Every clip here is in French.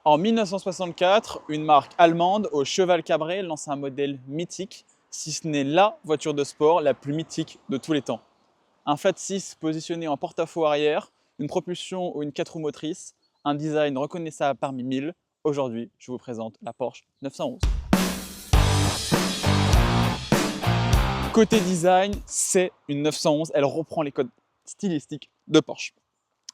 En 1964, une marque allemande au cheval cabré lance un modèle mythique, si ce n'est la voiture de sport la plus mythique de tous les temps. Un Flat 6 positionné en porte-à-faux arrière, une propulsion ou une 4 roues motrices, un design reconnaissable parmi 1000. Aujourd'hui, je vous présente la Porsche 911. Côté design, c'est une 911, elle reprend les codes stylistiques de Porsche.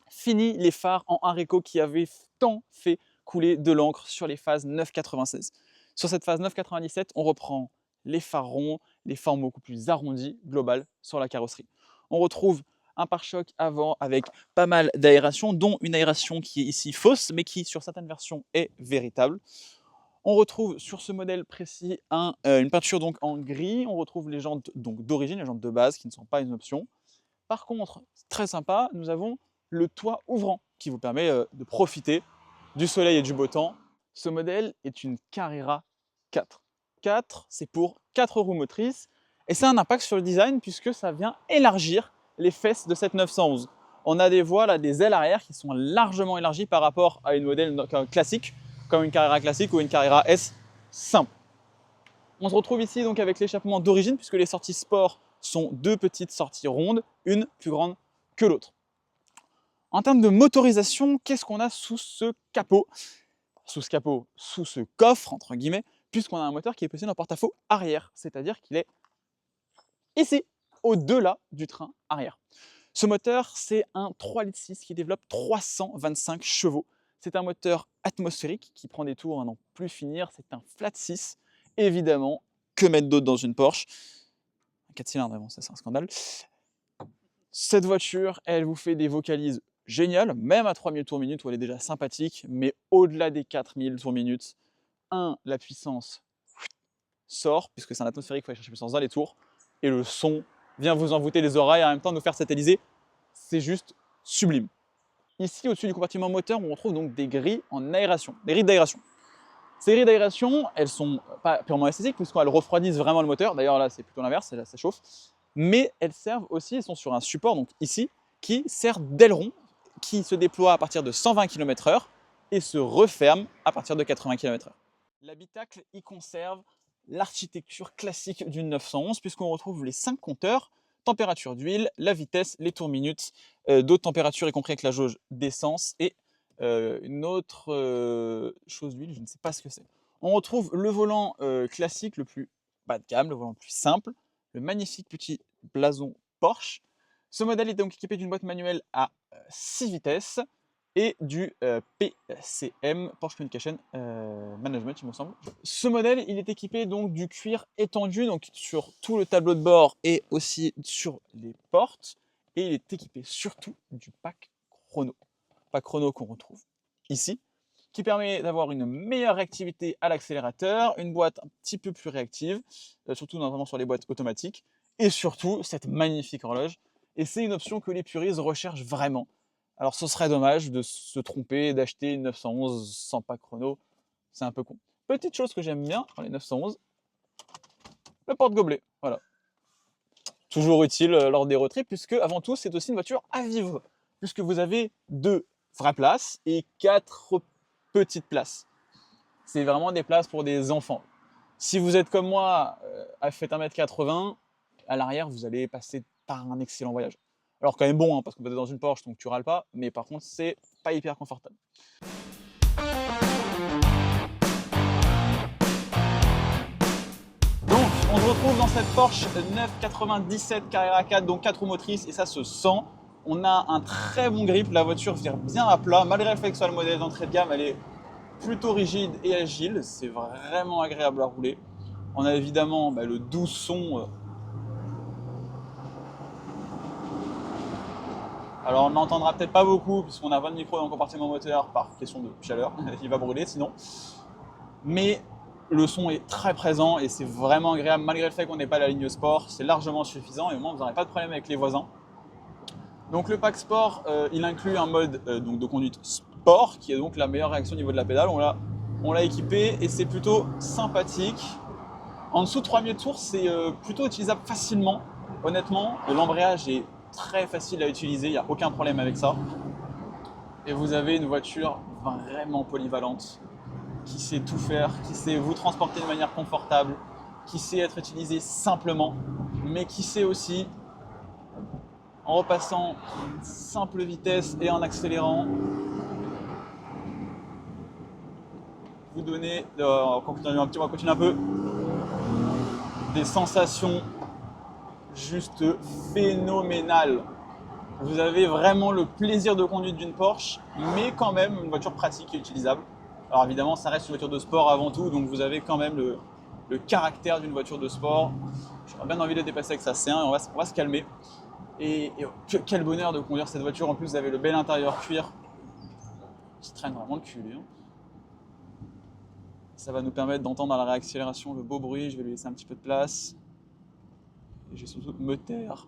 Fini les phares en haricot qui avaient tant fait couler de l'encre sur les phases 996. Sur cette phase 997, on reprend les phares ronds, les formes beaucoup plus arrondies, globales, sur la carrosserie. On retrouve un pare-choc avant avec pas mal d'aération, dont une aération qui est ici fausse, mais qui sur certaines versions est véritable. On retrouve sur ce modèle précis une peinture donc en gris. On retrouve les jantes d'origine, les jantes de base qui ne sont pas une option. Par contre, très sympa, nous avons le toit ouvrant qui vous permet de profiter du soleil et du beau temps. Ce modèle est une Carrera 4. 4, c'est pour 4 roues motrices et c'est un impact sur le design puisque ça vient élargir les fesses de cette 911. On a des voiles, des ailes arrière qui sont largement élargies par rapport à une modèle classique, comme une Carrera classique ou une Carrera S simple. On se retrouve ici donc avec l'échappement d'origine puisque les sorties sport sont deux petites sorties rondes, une plus grande que l'autre. En termes de motorisation, qu'est-ce qu'on a sous ce capot? Sous ce coffre, entre guillemets, puisqu'on a un moteur qui est positionné en porte-à-faux arrière, c'est-à-dire qu'il est ici, au-delà du train arrière. Ce moteur, c'est un 3,6 litres qui développe 325 chevaux. C'est un moteur atmosphérique qui prend des tours à n'en plus finir. C'est un flat 6. Évidemment, que mettre d'autre dans une Porsche? Un 4 cylindres, bon, ça c'est un scandale. Cette voiture, elle vous fait des vocalises géniales, même à 3000 tours minute où elle est déjà sympathique, mais au-delà des 4000 tours minute, la puissance sort, puisque c'est un atmosphérique, il faut aller chercher puissance dans les tours, et le son vient vous envoûter les oreilles et en même temps nous faire satelliser. C'est juste sublime. Ici, au-dessus du compartiment moteur, on retrouve donc des grilles en aération, des grilles d'aération. Ces grilles d'aération, elles sont pas purement esthétiques, puisqu'elles refroidissent vraiment le moteur. D'ailleurs, là, c'est plutôt l'inverse, là, ça chauffe. Mais elles servent aussi, elles sont sur un support, donc ici, qui sert d'aileron, qui se déploie à partir de 120 km/h et se referme à partir de 80 km/h. L'habitacle y conserve l'architecture classique d'une 911, puisqu'on retrouve les 5 compteurs, température d'huile, la vitesse, les tours minutes, d'autres températures, y compris avec la jauge d'essence, et une autre chose d'huile, je ne sais pas ce que c'est. On retrouve le volant classique, le plus bas de gamme, le volant le plus simple, le magnifique petit blason Porsche. Ce modèle est donc équipé d'une boîte manuelle à 6 vitesses et du PCM, Porsche Communication Management, il me semble. Ce modèle, il est équipé donc du cuir étendu donc sur tout le tableau de bord et aussi sur les portes. Et il est équipé surtout du pack chrono. Pack chrono qu'on retrouve ici, qui permet d'avoir une meilleure réactivité à l'accélérateur, une boîte un petit peu plus réactive, surtout notamment sur les boîtes automatiques, et surtout cette magnifique horloge. Et c'est une option que les puristes recherchent vraiment. Alors ce serait dommage de se tromper et d'acheter une 911 sans pack chrono, c'est un peu con. Petite chose que j'aime bien dans les 911, le porte-gobelet, voilà. Toujours utile lors des road trips, puisque avant tout c'est aussi une voiture à vivre, puisque vous avez 2 vraies places et 4 petites places. C'est vraiment des places pour des enfants. Si vous êtes comme moi, faites 1m80, à l'arrière vous allez passer par un excellent voyage. Alors quand même bon, hein, parce que vous êtes dans une Porsche, donc tu râles pas, mais par contre c'est pas hyper confortable. Donc on se retrouve dans cette Porsche 997 Carrera 4, donc 4 roues motrices, et ça se sent. On a un très bon grip, la voiture vire bien à plat, malgré le fait que ce soit le modèle d'entrée de gamme, elle est plutôt rigide et agile, c'est vraiment agréable à rouler. On a évidemment le doux son. Alors on n'entendra peut-être pas beaucoup puisqu'on a 20 micros dans le compartiment moteur par question de chaleur, il va brûler sinon. Mais le son est très présent et c'est vraiment agréable malgré le fait qu'on n'ait pas la ligne sport, c'est largement suffisant et au moins vous n'aurez pas de problème avec les voisins. Donc le pack sport, il inclut un mode donc de conduite sport qui est donc la meilleure réaction au niveau de la pédale. On l'a équipé et c'est plutôt sympathique. En dessous de 3000 tours, c'est plutôt utilisable facilement. Honnêtement, l'embrayage est très facile à utiliser, il n'y a aucun problème avec ça. Et vous avez une voiture vraiment polyvalente, qui sait tout faire, qui sait vous transporter de manière confortable, qui sait être utilisée simplement, mais qui sait aussi, en repassant une simple vitesse et en accélérant, vous donner, on va continuer un peu, des sensations juste phénoménales. Vous avez vraiment le plaisir de conduite d'une Porsche, mais quand même une voiture pratique et utilisable. Alors évidemment, ça reste une voiture de sport avant tout, donc vous avez quand même le caractère d'une voiture de sport. J'aurais bien envie de dépasser avec sa C1 et on va se calmer. Et quel bonheur de conduire cette voiture. En plus, vous avez le bel intérieur cuir qui traîne vraiment le cul. Hein. Ça va nous permettre d'entendre à la réaccélération le beau bruit. Je vais lui laisser un petit peu de place. Et je vais surtout me taire.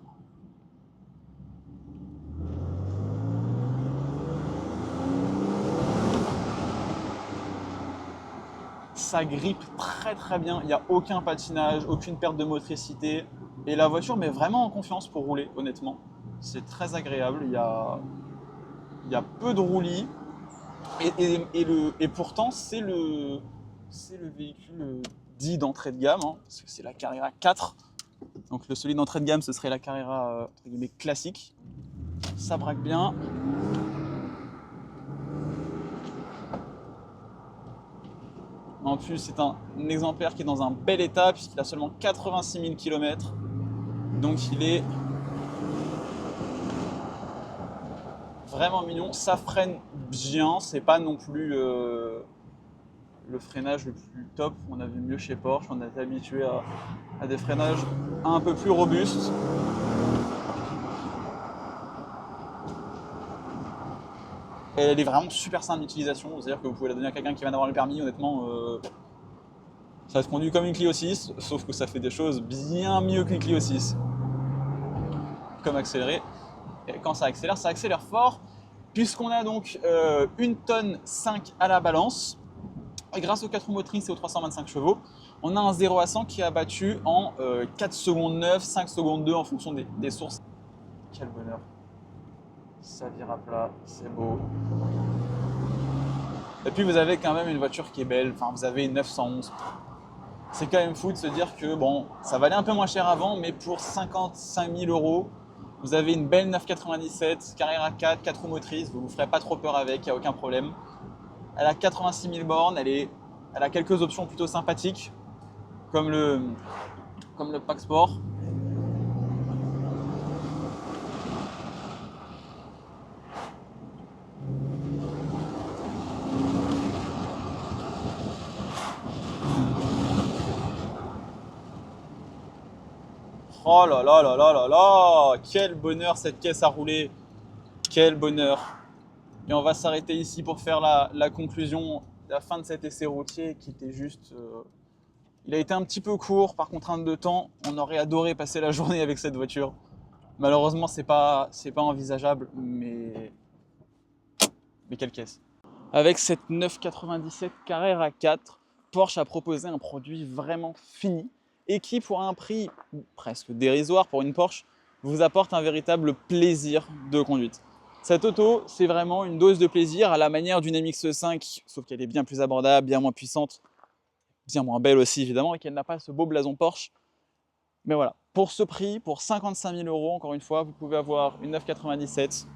Ça grippe très très bien, il n'y a aucun patinage, aucune perte de motricité. Et la voiture met vraiment en confiance pour rouler, honnêtement. C'est très agréable, il y a peu de roulis. Et pourtant, c'est le véhicule dit d'entrée de gamme, hein, parce que c'est la Carrera 4. Donc celui d'entrée de gamme, ce serait la Carrera classique. Ça braque bien. En plus, c'est un exemplaire qui est dans un bel état puisqu'il a seulement 86 000 km. Donc il est vraiment mignon. Ça freine bien, c'est pas non plus le freinage le plus top. On a vu mieux chez Porsche, on a été habitué à des freinages un peu plus robustes. Et elle est vraiment super simple d'utilisation, c'est-à-dire que vous pouvez la donner à quelqu'un qui vient d'avoir le permis, honnêtement. Ça se conduit comme une Clio 6, sauf que ça fait des choses bien mieux qu'une Clio 6. Comme accélérer. Et quand ça accélère fort, puisqu'on a donc 1 tonne 5 à la balance. Et grâce aux 4 roues motrices et aux 325 chevaux, on a un 0 à 100 qui est abattu en 4 secondes 9, 5 secondes 2 en fonction des sources. Quel bonheur. Ça vire à plat, c'est beau. Et puis vous avez quand même une voiture qui est belle, enfin vous avez une 911. C'est quand même fou de se dire que bon, ça valait un peu moins cher avant, mais pour 55 000 €, vous avez une belle 997, Carrera 4, 4 roues motrices, vous ne vous ferez pas trop peur avec, il n'y a aucun problème. Elle a 86 000 bornes, elle a quelques options plutôt sympathiques, comme le pack sport. Oh là là là là là là, quel bonheur cette caisse à rouler, quel bonheur. Et on va s'arrêter ici pour faire la conclusion, la fin de cet essai routier qui était juste... il a été un petit peu court par contrainte de temps, on aurait adoré passer la journée avec cette voiture. Malheureusement, c'est pas envisageable, mais quelle caisse. Avec cette 997 Carrera 4, Porsche a proposé un produit vraiment fini et qui, pour un prix presque dérisoire pour une Porsche, vous apporte un véritable plaisir de conduite. Cette auto, c'est vraiment une dose de plaisir à la manière d'une MX-5, sauf qu'elle est bien plus abordable, bien moins puissante, bien moins belle aussi évidemment, et qu'elle n'a pas ce beau blason Porsche. Mais voilà, pour ce prix, pour 55 000 €, encore une fois, vous pouvez avoir une 997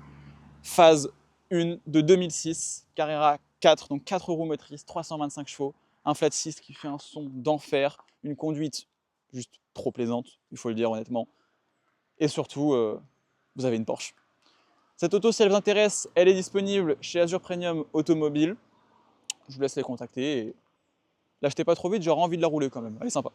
phase 1 de 2006, Carrera 4, donc 4 roues motrices, 325 chevaux, un flat 6 qui fait un son d'enfer, une conduite juste trop plaisante, il faut le dire honnêtement. Et surtout, vous avez une Porsche. Cette auto, si elle vous intéresse, elle est disponible chez Azure Premium Automobile. Je vous laisse les contacter et l'achetez pas trop vite, j'aurai envie de la rouler quand même, elle est sympa.